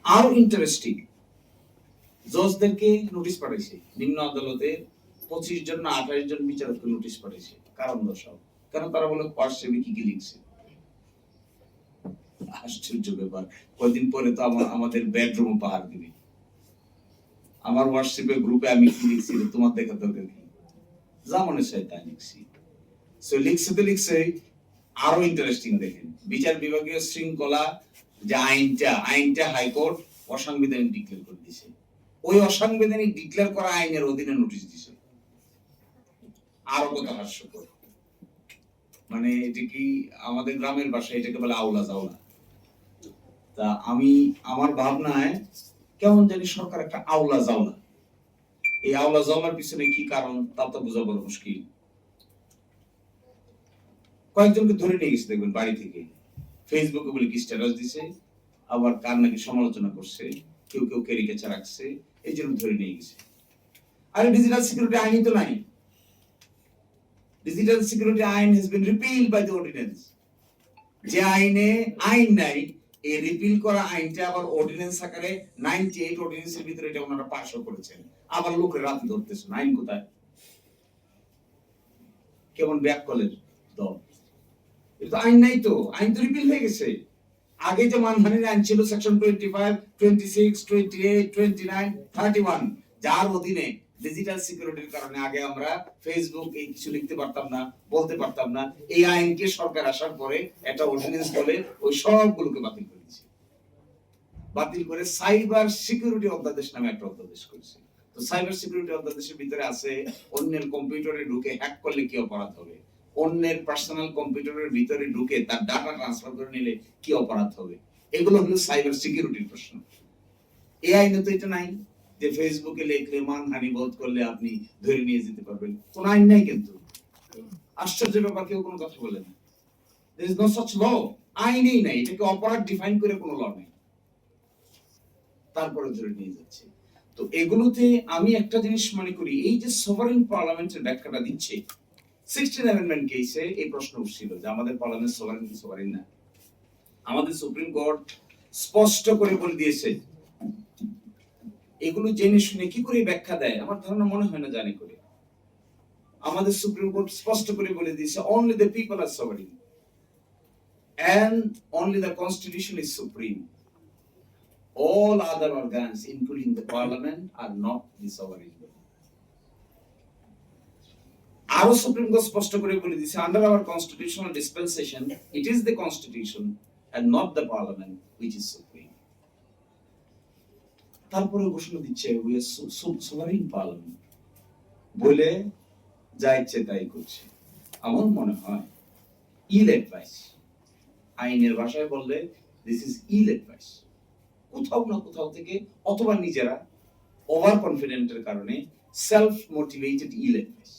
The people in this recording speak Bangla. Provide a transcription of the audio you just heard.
আরো ইন্টারেস্টিং, জজদেরকে নোটিশ পাঠাইছে নিম্ন আদালতে 25 জন না 28 জন বিচারককে নোটিশ পাঠাইছে, কারণ দর্শাও, কারণ তারা বলে পার্শ্বে কি কি লিখছে। আশ্চর্য ব্যাপার, কয়েকদিন পরে তো আমাদের বেডরুম পাহাড় দিবে। আমার হোয়াটসঅ্যাপে গ্রুপে আমি কি লিখছি তোমার দেখা দরকার কি, যা মনে চায় তাই লিখছি। সো লিখছে তো লিখছে, আরো ইন্টারেস্টিং দেখেন, বিচার বিভাগীয় শৃঙ্খলা যে আইনটা হাইকোর্ট অসাংবিধানিক ডিক্লেয়ার করে দিয়েছে। ওই অসাংবিধানিক ডিক্লেয়ার করা আইনের অধীনে নোটিশ দিয়েছে। আরো কত হাস্যকর, মানে এটা কি আমাদের গ্রামের ভাষায় এটাকে বলে আওলা জাওলা। তা আমি আমার ভাবনায় কেমন জানি সরকার একটা আওলা জাওলা, এই আওলা জাওলার পিছনে কি কারণ তা তো বোঝা বড় মুশকিল। কয়েকজনকে ধরে নিয়ে গেছে দেখবেন বাড়ি থেকে, ফেসবুকে বলে কি স্ট্যাটাস দিছে, আবার কার নাকি সমালোচনা করছে, কেউ কেউ ক্যারিকেচার রাখছে, এই জন্য ধরে নিয়ে গেছে। আরে ডিজিটাল সিকিউরিটি আইনই তো নাই। ডিজিটাল সিকিউরিটি আইন has been repealed by the ordinance. যে আইনে আইন নাই, এই রিপিল করা আইনটা আবার অর্ডিন্যান্স আকারে 98 অর্ডিন্যান্সের ভিতরে এটা ওনারা পাসও করেছেন। আবার লোকের রাতে ধরতেছেন, আইন কোথায়? কেমন ব্যাককলের দল, এটা আইন নাই তো, আইন তো রিপিল হয়ে গেছে। আগে যে মানহানির আইন ছিল সেকশন 25, 26, 28, 29, 31, যার অধীনে ডিজিটাল সিকিউরিটির কারণে আগে আমরা ফেসবুক এই কিছু লিখতে পারতাম না, বলতে পারতাম না। এই আইনকে সরকার আসার পরে একটা অর্ডিন্যান্স বলে ওই সবগুলোকে বাতিল করেছে। বাতিল করে সাইবার সিকিউরিটি অধ্যাদেশ নামে একটা অধ্যাদেশ করেছে। তো সাইবার সিকিউরিটি অধ্যাদেশের ভিতরে আছে অন্যের কম্পিউটারে ঢুকে হ্যাক করলে কি অপরাধ হবে, অন্যের পার্সোনাল কম্পিউটারের ভিতরে ঢুকে তার ডাটা ট্রান্সফার করে নিলে কি অপরাধ হবে। এগুলো হলো সাইবার সিকিউরিটির প্রশ্ন। এই আইনে তো এটা নাই যে ফেসবুকে লিখলে মানহানি বোধ করলে আপনি ধরে নিয়ে যেতে পারবেন, কোন আইন নাই। কিন্তু আশ্চর্য ব্যাপার, কেউ কোনো কথা বলে না। there is no such law, আইনেই নাই, এটাকে অপরাধ ডিফাইন করে কোনো ল নেই, তারপরে ধরে নিয়ে যাচ্ছে। তো এগুলোতে আমি একটা জিনিস মনে করি, এই যে সভারেন পার্লামেন্টের ব্যাখ্যাটা দিচ্ছে 16 অ্যামেন্ডমেন্ট কেসে এই প্রশ্ন উঠছিল যে আমাদের পার্লামেন্ট সভারেন কি সভারেন না। আমাদের সুপ্রিম কোর্ট স্পষ্ট করে বলে দিয়েছে, এগুলো জেনে শুনে কি করে ব্যাখ্যা দেয় আমার ধারণা মনে হয় না জানি করে। আমাদের সুপ্রিম কোর্ট স্পষ্ট করে বলে দিয়েছে only the people are sovereign and only the constitution is supreme. All other organs including the parliament are not the sovereign. আরো সুপ্রিম কোর্ট স্পষ্ট করে বলে দিয়েছে under our constitutional dispensation it is the constitution and not the parliament which is supreme. তারপরে ঘোষণা দিচ্ছে we are sovereign parliament বলে যা ইচ্ছে তাই করছে। আমার মনে হয় ইল অ্যাডভাইস, আইনের ভাষায় বললে দিস ইজ ইল অ্যাডভাইস। কোথাও না কোথাও থেকে অথবা নিজেরা ওভার কনফিডেন্টের কারণে সেলফ মোটিভেটেড ইল অ্যাডভাইস।